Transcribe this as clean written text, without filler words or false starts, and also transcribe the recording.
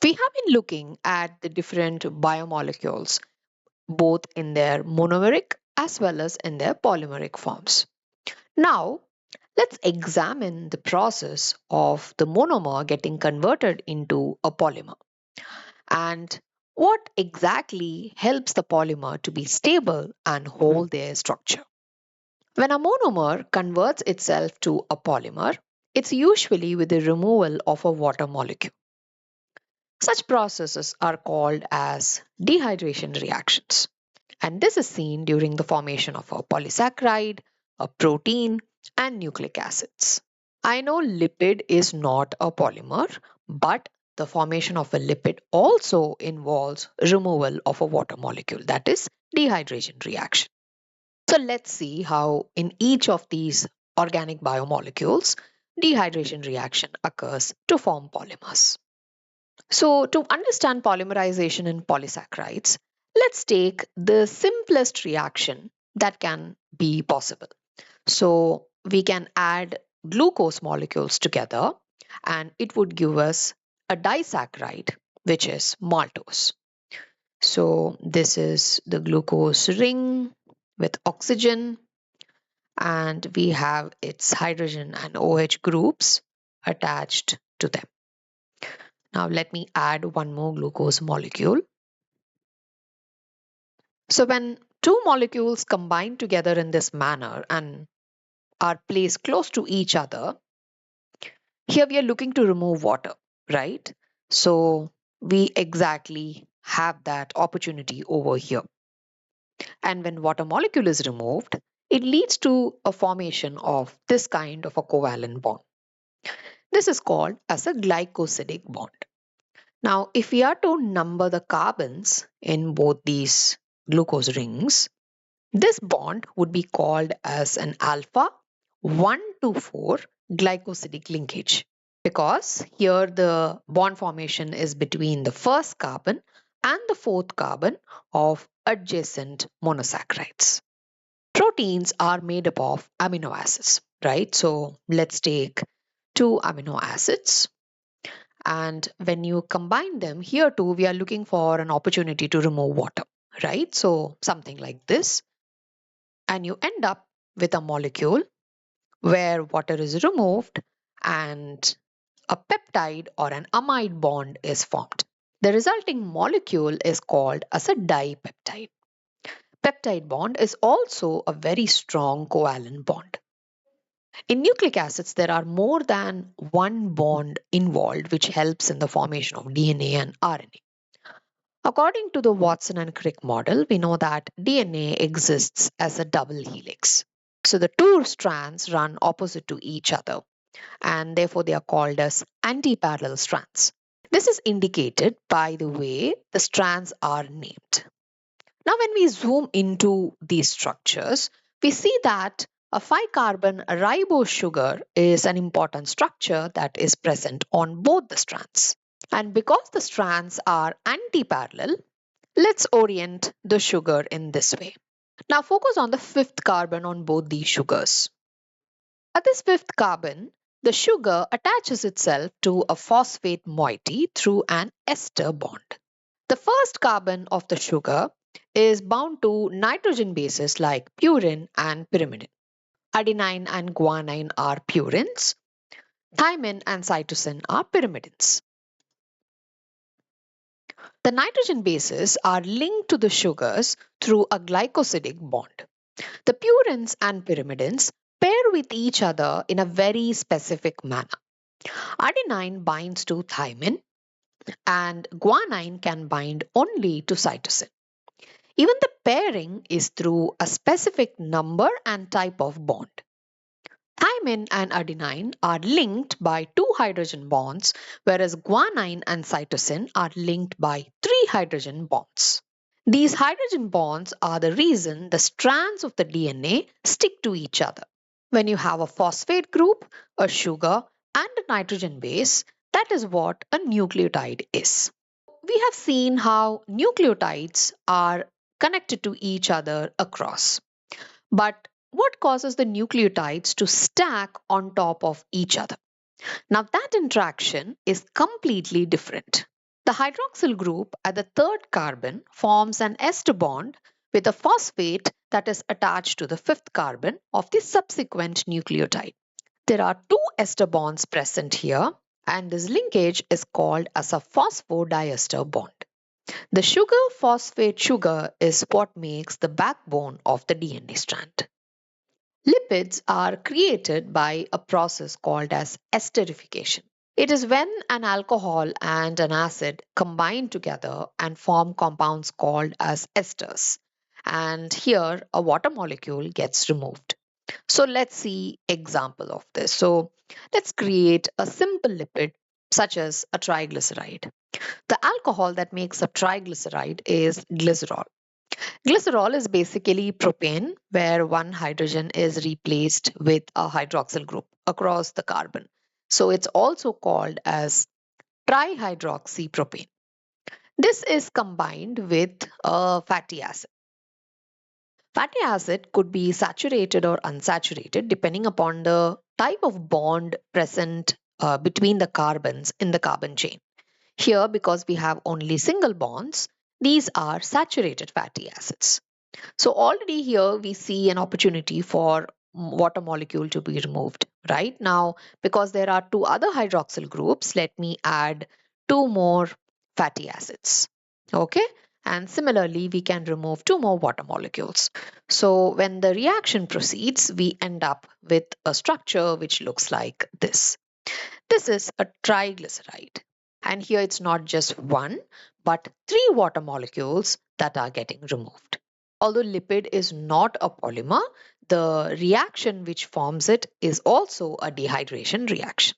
We have been looking at the different biomolecules, both in their monomeric as well as in their polymeric forms. Now, let's examine the process of the monomer getting converted into a polymer and what exactly helps the polymer to be stable and hold their structure. When a monomer converts itself to a polymer, it's usually with the removal of a water molecule. Such processes are called as dehydration reactions. And this is seen during the formation of a polysaccharide, a protein, and nucleic acids. I know lipid is not a polymer, but the formation of a lipid also involves removal of a water molecule, that is dehydration reaction. So let's see how in each of these organic biomolecules, dehydration reaction occurs to form polymers. So, to understand polymerization in polysaccharides, let's take the simplest reaction that can be possible. So, we can add glucose molecules together and it would give us a disaccharide, which is maltose. So, this is the glucose ring with oxygen, and we have its hydrogen and OH groups attached to them. Now, let me add one more glucose molecule. So when two molecules combine together in this manner and are placed close to each other, here we are looking to remove water, right? So we exactly have that opportunity over here. And when water molecule is removed, it leads to a formation of this kind of a covalent bond. This is called as a glycosidic bond. Now, if we are to number the carbons in both these glucose rings, this bond would be called as an alpha 1 to 4 glycosidic linkage because here the bond formation is between the first carbon and the fourth carbon of adjacent monosaccharides. Proteins are made up of amino acids, right? So let's take two amino acids. And when you combine them, here too, we are looking for an opportunity to remove water, right? So something like this, and you end up with a molecule where water is removed and a peptide or an amide bond is formed. The resulting molecule is called as a dipeptide. Peptide bond is also a very strong covalent bond. In nucleic acids, there are more than one bond involved, which helps in the formation of DNA and RNA. According to the Watson and Crick model, we know that DNA exists as a double helix. So the two strands run opposite to each other, and therefore they are called as anti-parallel strands. This is indicated by the way the strands are named. Now, when we zoom into these structures, we see that a 5 carbon ribose sugar is an important structure that is present on both the strands. And because the strands are anti-parallel, let's orient the sugar in this way. Now focus on the fifth carbon on both these sugars. At this fifth carbon, the sugar attaches itself to a phosphate moiety through an ester bond. The first carbon of the sugar is bound to nitrogen bases like purine and pyrimidine. Adenine and guanine are purines. Thymine and cytosine are pyrimidines. The nitrogen bases are linked to the sugars through a glycosidic bond. The purines and pyrimidines pair with each other in a very specific manner. Adenine binds to thymine and guanine can bind only to cytosine. Even the pairing is through a specific number and type of bond. Thymine and adenine are linked by two hydrogen bonds, whereas guanine and cytosine are linked by three hydrogen bonds. These hydrogen bonds are the reason the strands of the DNA stick to each other. When you have a phosphate group, a sugar, and a nitrogen base, that is what a nucleotide is. We have seen how nucleotides are connected to each other across. But what causes the nucleotides to stack on top of each other? Now, that interaction is completely different. The hydroxyl group at the third carbon forms an ester bond with a phosphate that is attached to the fifth carbon of the subsequent nucleotide. There are two ester bonds present here, and this linkage is called as a phosphodiester bond. The sugar phosphate sugar is what makes the backbone of the DNA strand. Lipids are created by a process called as esterification. It is when an alcohol and an acid combine together and form compounds called as esters. And here a water molecule gets removed. So let's see example of this. So let's create a simple lipid such as a triglyceride. The alcohol that makes a triglyceride is glycerol. Glycerol is basically propane where one hydrogen is replaced with a hydroxyl group across the carbon. So it's also called as trihydroxypropane. This is combined with a fatty acid. Fatty acid could be saturated or unsaturated depending upon the type of bond present between the carbons in the carbon chain. Here, because we have only single bonds, these are saturated fatty acids. So already here we see an opportunity for water molecule to be removed. Right now, because there are two other hydroxyl groups, let me add two more fatty acids. Okay, and similarly we can remove two more water molecules. So when the reaction proceeds, we end up with a structure which looks like this. This is a triglyceride. And here it's not just one, but three water molecules that are getting removed. Although lipid is not a polymer, the reaction which forms it is also a dehydration reaction.